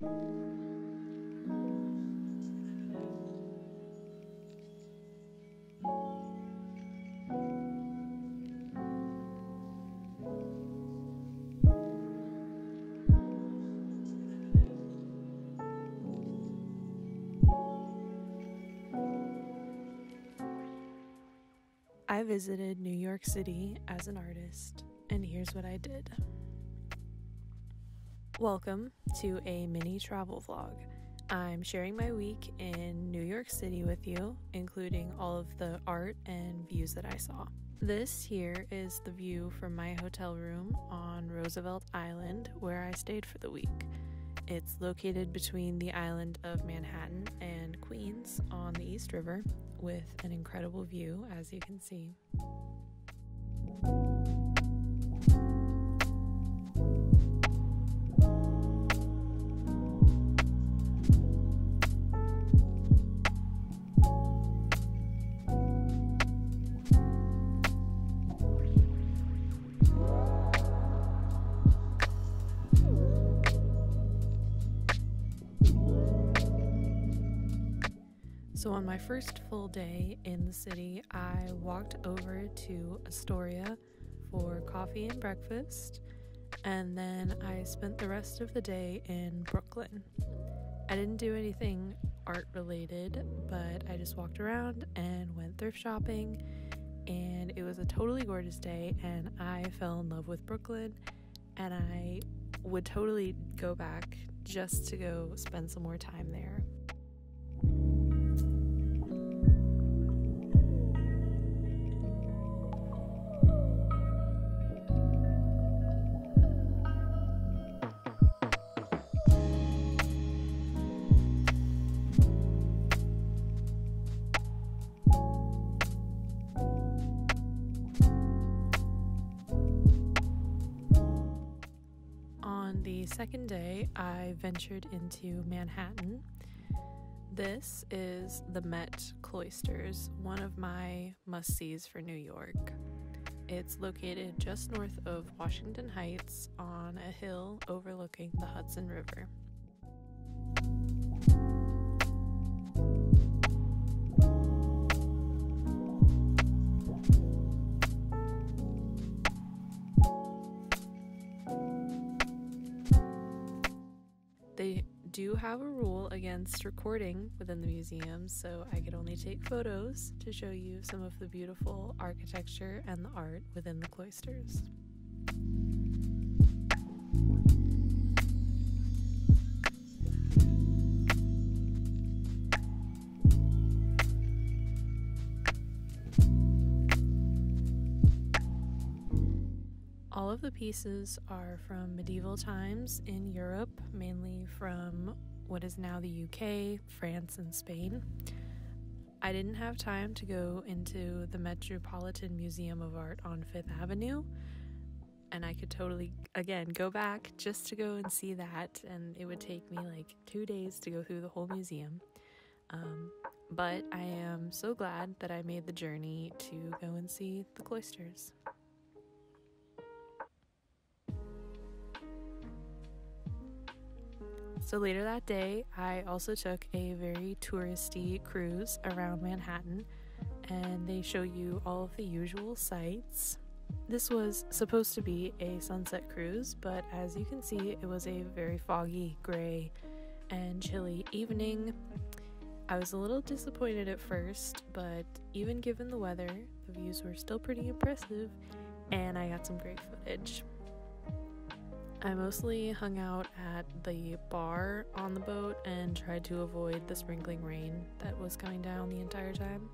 I visited New York City as an artist, and here's what I did. Welcome to a mini travel vlog. I'm sharing my week in New York City with you, including all of the art and views that I saw. This here is the view from my hotel room on Roosevelt Island, where I stayed for the week. It's located between the island of Manhattan and Queens on the East River, with an incredible view, as you can see. So on my first full day in the city, I walked over to Astoria for coffee and breakfast, and then I spent the rest of the day in Brooklyn. I didn't do anything art related, but I just walked around and went thrift shopping, and it was a totally gorgeous day, and I fell in love with Brooklyn, and I would totally go back just to go spend some more time there. On the second day, I ventured into Manhattan. This is the Met Cloisters, one of my must-sees for New York. It's located just north of Washington Heights on a hill overlooking the Hudson River. They do have a rule against recording within the museum, so I could only take photos to show you some of the beautiful architecture and the art within the cloisters. All of the pieces are from medieval times in Europe, mainly from what is now the UK, France, and Spain. I didn't have time to go into the Metropolitan Museum of Art on Fifth Avenue, and I could totally, again, go back just to go and see that, and it would take me like 2 days to go through the whole museum. But I am so glad that I made the journey to go and see the cloisters. So later that day, I also took a very touristy cruise around Manhattan, and they show you all of the usual sights. This was supposed to be a sunset cruise, but as you can see, it was a very foggy, gray, and chilly evening. I was a little disappointed at first, but even given the weather, the views were still pretty impressive, and I got some great footage. I mostly hung out at the bar on the boat and tried to avoid the sprinkling rain that was coming down the entire time.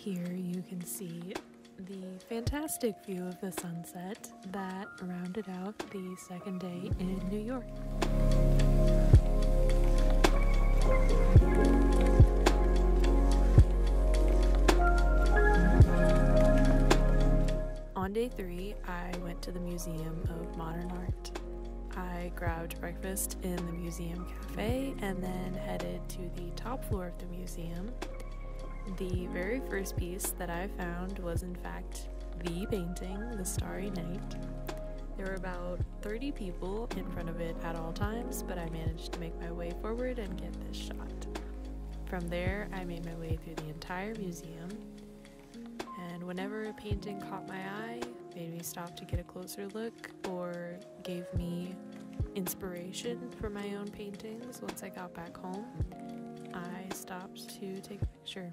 Here you can see the fantastic view of the sunset that rounded out the second day in New York. On day 3, I went to the Museum of Modern Art. I grabbed breakfast in the museum cafe and then headed to the top floor of the museum. The very first piece that I found was in fact the painting, The Starry Night. There were about 30 people in front of it at all times, but I managed to make my way forward and get this shot. From there, I made my way through the entire museum, and whenever a painting caught my eye, made me stop to get a closer look, or gave me inspiration for my own paintings once I got back home, I stopped to take a picture.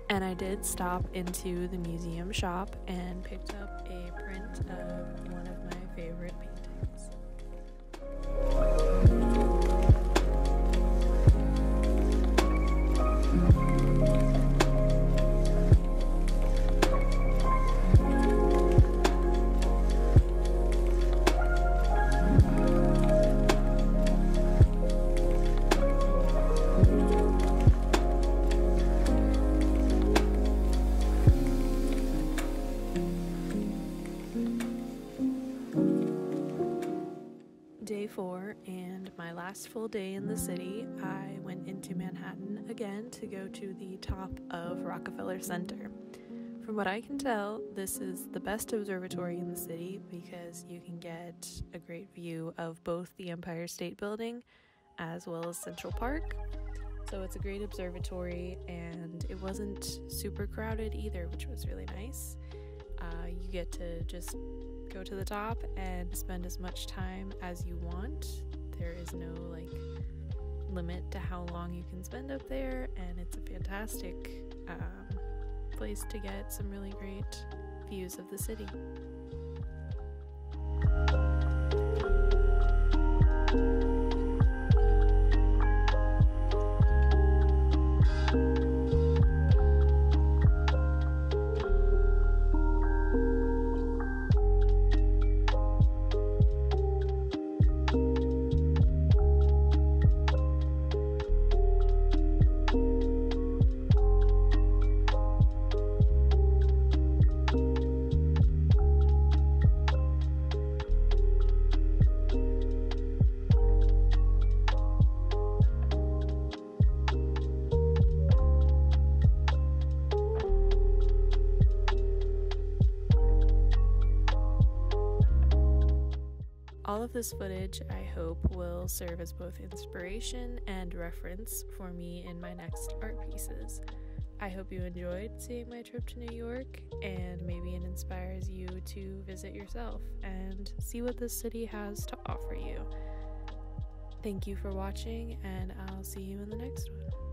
And I did stop into the museum shop and picked up a print of one of my favorite paintings. Day 4 and my last full day in the city, I went into Manhattan again to go to the top of Rockefeller Center. From what I can tell, this is the best observatory in the city because you can get a great view of both the Empire State Building as well as Central Park. So it's a great observatory, and it wasn't super crowded either, which was really nice. You get to just go to the top and spend as much time as you want. There is no limit to how long you can spend up there, and it's a fantastic place to get some really great views of the city. All of this footage, I hope, will serve as both inspiration and reference for me in my next art pieces. I hope you enjoyed seeing my trip to New York, and maybe it inspires you to visit yourself and see what this city has to offer you. Thank you for watching, and I'll see you in the next one.